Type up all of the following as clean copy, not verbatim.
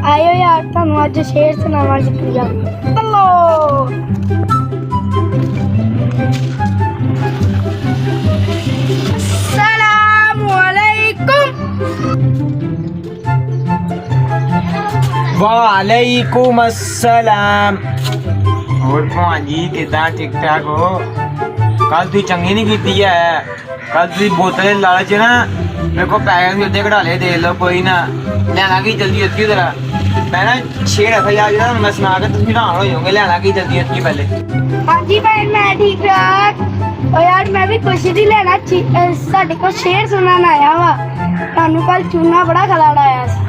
आयो यार तुम आज शेर सुनावा शुक्रिया चलो। वालेकुम अस्सलाम। और भाजी किदा ठीक ठाक हो? कल तू चंगी नहीं की है, कल तुम बोतल लालच ना मेरे को पैसे भी अद्धे कढ़ा ले दे लो, कोई ना लेना की जल्दी अच्छी तरह। मैं ना शेर रखा जा मैं सुना के तुम हैरान हो जाओगे। लेना की जल्दी अच्छी पहले। हाँ जी भाई मैं ठीक ठाक। और यार मैं भी खुश ही लेना साढ़े को शेर सुनाना आया वा। थानू कल चूना बड़ा खिलाड़ा आया सी।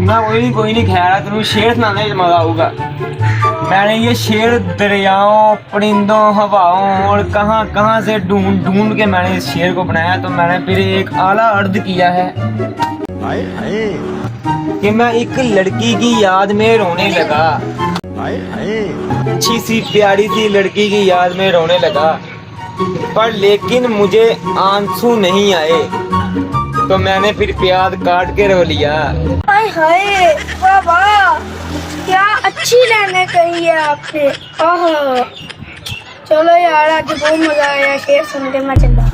ना कोई नहीं खैर तेन शेर सुनाने में मजा आऊगा। मैंने ये शेर दरियाओं, परिंदों, हवाओं और कहाँ कहाँ से ढूंढ ढूंढ के मैंने इस शेर को बनाया। तो मैंने फिर एक आला अर्ज किया है कि मैं एक लड़की की याद में रोने लगा। अच्छी सी प्यारी सी लड़की की याद में रोने लगा, पर लेकिन मुझे आंसू नहीं आए। तो मैंने फिर प्याज काट के रो लिया। हाय हाय वाह वाह, क्या अच्छी लाइनें कही है आपने। ओहो चलो यार आज बहुत मजा आया, शेर सुन के मैं चला।